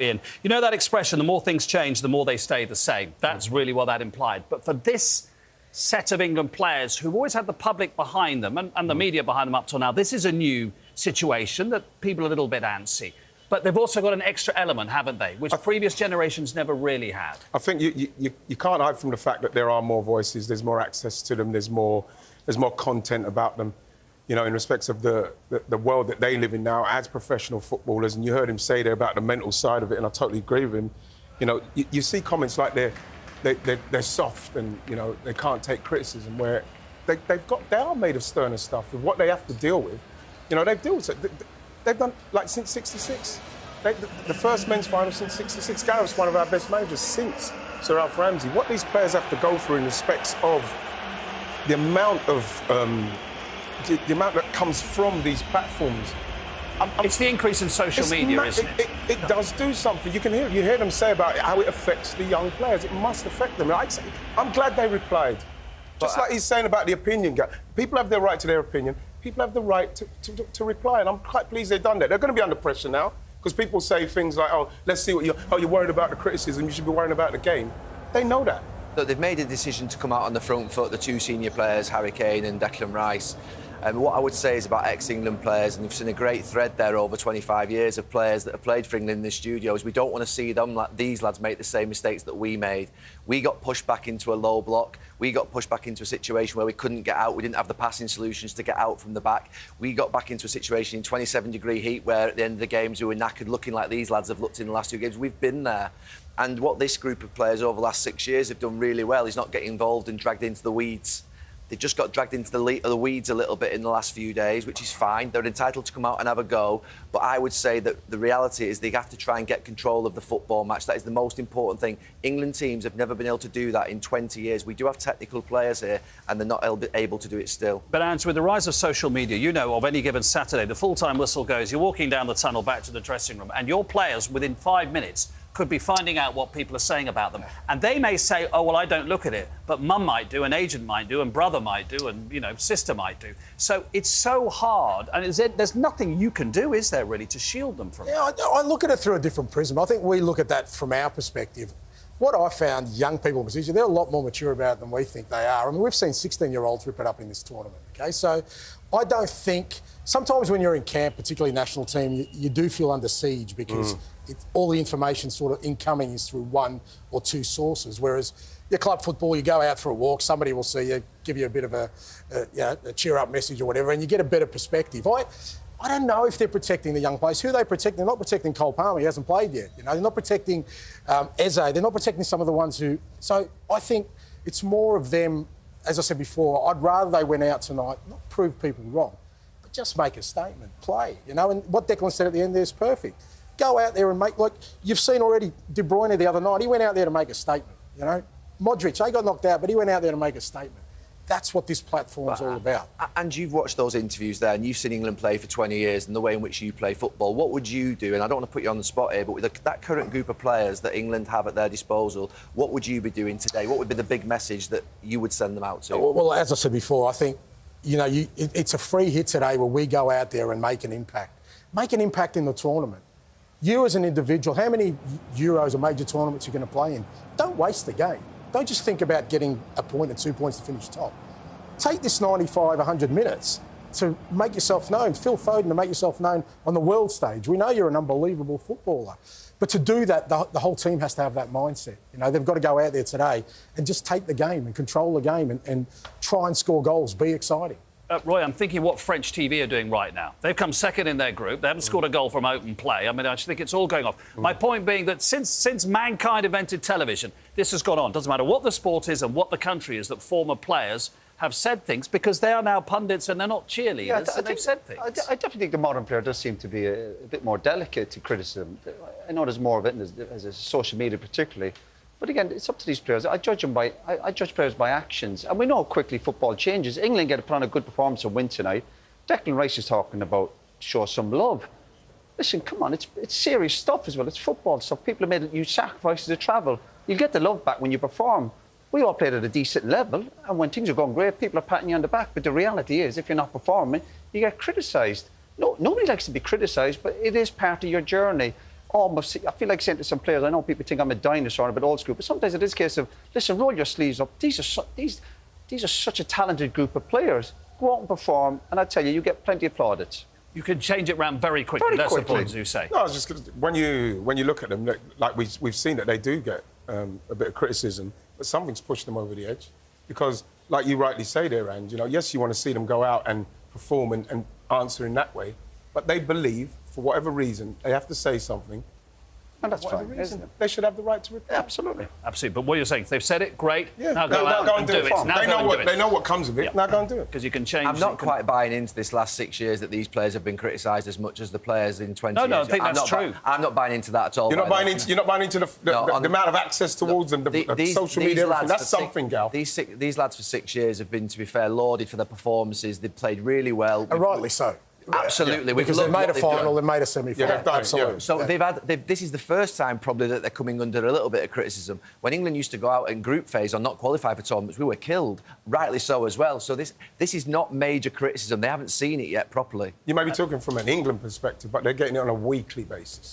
Ian, you know that expression, the more things change, the more they stay the same. That's really what that implied. But for this set of England players who've always had the public behind them and the media behind them up till now, this is a new situation that people are a little bit antsy. But they've also got an extra element, haven't they, which previous generations never really had. I think you can't hide from the fact that there are more voices, there's more access to them, there's more content about them, you know, in respects of the world that they live in now as professional footballers. And you heard him say there about the mental side of it, and I totally agree with him. You know, you see comments like they're soft and, you know, they can't take criticism, where they are made of sterner stuff with what they have to deal with. You know, they've done, like, since '66. The first men's final since '66. Gareth's one of our best managers since Sir Alf Ramsey. What these players have to go through in respects of the amount the amount that comes from these platforms. It's the increase in social media, isn't it? It does do something. You hear them say about how it affects the young players. It must affect them. I'm glad they replied. Just like he's saying about the opinion gap. People have their right to their opinion. People have the right to reply, and I'm quite pleased they've done that. They're going to be under pressure now, because people say things like, oh, let's see what you're worried about the criticism, you should be worrying about the game. They know that. Look, they've made a decision to come out on the front foot, the two senior players, Harry Kane and Declan Rice. What I would say is about ex-England players, and we've seen a great thread there over 25 years of players that have played for England in the studios. We don't want to see them, like these lads, make the same mistakes that we made. We got pushed back into a low block. We got pushed back into a situation where we couldn't get out. We didn't have the passing solutions to get out from the back. We got back into a situation in 27-degree heat where at the end of the games we were knackered, looking like these lads have looked in the last two games. We've been there. And what this group of players over the last 6 years have done really well is not get involved and dragged into the weeds. They've just got dragged into the weeds a little bit in the last few days, which is fine. They're entitled to come out and have a go. But I would say that the reality is they have to try and get control of the football match. That is the most important thing. England teams have never been able to do that in 20 years. We do have technical players here, and they're not able to do it still. But, Ange, with the rise of social media, you know, of any given Saturday, the full-time whistle goes, you're walking down the tunnel back to the dressing room, and your players, within 5 minutes, could be finding out what people are saying about them. And they may say, oh, well, I don't look at it, but mum might do, an agent might do, and brother might do, and, you know, sister might do. So it's so hard, and there's nothing you can do, is there, really, to shield them from it? Yeah, I look at it through a different prism. I think we look at that from our perspective. What I found, young people in position, they're a lot more mature about it than we think they are. I mean, we've seen 16-year-olds rip it up in this tournament, OK? So I don't think... Sometimes when you're in camp, particularly national team, you do feel under siege because all the information sort of incoming is through one or two sources, whereas your club football, you go out for a walk, somebody will see you, give you a bit of a cheer-up message or whatever, and you get a better perspective. I don't know if they're protecting the young players. Who are they protecting? They're not protecting Cole Palmer. He hasn't played yet. You know, they're not protecting Eze. They're not protecting some of the ones who... So I think it's more of them, as I said before, I'd rather they went out tonight, not prove people wrong, but just make a statement, play, you know. And what Declan said at the end there is perfect. Go out there and make, like, you've seen already De Bruyne the other night, he went out there to make a statement, you know. Modric, they got knocked out, but he went out there to make a statement. That's what this platform's all about. And you've watched those interviews there, and you've seen England play for 20 years and the way in which you play football. What would you do? And I don't want to put you on the spot here, but with that current group of players that England have at their disposal, what would you be doing today? What would be the big message that you would send them out to? Well, as I said before, I think, you know, it's a free hit today where we go out there and make an impact. Make an impact in the tournament. You as an individual, how many Euros or major tournaments you're going to play in? Don't waste the game. Don't just think about getting a point and 2 points to finish top. Take this 95, 100 minutes to make yourself known. Phil Foden, to make yourself known on the world stage. We know you're an unbelievable footballer. But to do that, the whole team has to have that mindset. You know, they've got to go out there today and just take the game and control the game and try and score goals, be exciting. Roy, I'm thinking what French TV are doing right now. They've come second in their group. They haven't scored a goal from open play. I mean, I just think it's all going off. My point being that since mankind invented television, this has gone on. Doesn't matter what the sport is and what the country is, that former players have said things because they are now pundits and they're not cheerleaders. Yeah, and they've said things. I definitely think the modern player does seem to be a bit more delicate to criticism. I know there's more of it, as a social media particularly. But again, it's up to these players. I judge players by actions. And we know how quickly football changes. England get to put on a good performance and win tonight. Declan Rice is talking about show some love. Listen, come on, it's serious stuff as well. It's football stuff. People have made huge sacrifices to travel. You'll get the love back when you perform. We all played at a decent level, and when things are going great, people are patting you on the back. But the reality is, if you're not performing, you get criticised. No, nobody likes to be criticised, but it is part of your journey. almost, I feel like saying to some players, I know people think I'm a dinosaur and a bit old school, but sometimes it is a case of, listen, roll your sleeves up. These are such a talented group of players. Go out and perform, and I tell you, you get plenty of plaudits. You can change it round very quickly. That's the point, as you say. No, I was just gonna, when you look at them, like we've seen that they do get a bit of criticism, but something's pushed them over the edge. Because, like you rightly say there, Ange, yes, you want to see them go out and perform and answer in that way, but they believe, for whatever reason, they have to say something. And that's fine, isn't it? They should have the right to reply. Absolutely. Absolutely. But what you're saying, they've said it, great. Yeah. Now go out and do it. They know what comes of it. Yeah. Now go and do it. Because you can change. I'm not quite buying into this last 6 years that these players have been criticised as much as the players in 20 years. No, I think that's true. I'm not buying into that at all. You're not buying into the amount of access towards them, the social media, everything. That's something, Gal. These lads for 6 years have been, to be fair, lauded for their performances. They've played really well. And rightly so. Absolutely. Because they've made a final, they've made a semi-final. Yeah, absolutely. Yeah. So this is the first time probably that they're coming under a little bit of criticism. When England used to go out in group phase or not qualify for tournaments, we were killed, rightly so as well. So this is not major criticism. They haven't seen it yet properly. You may be talking from an England perspective, but they're getting it on a weekly basis.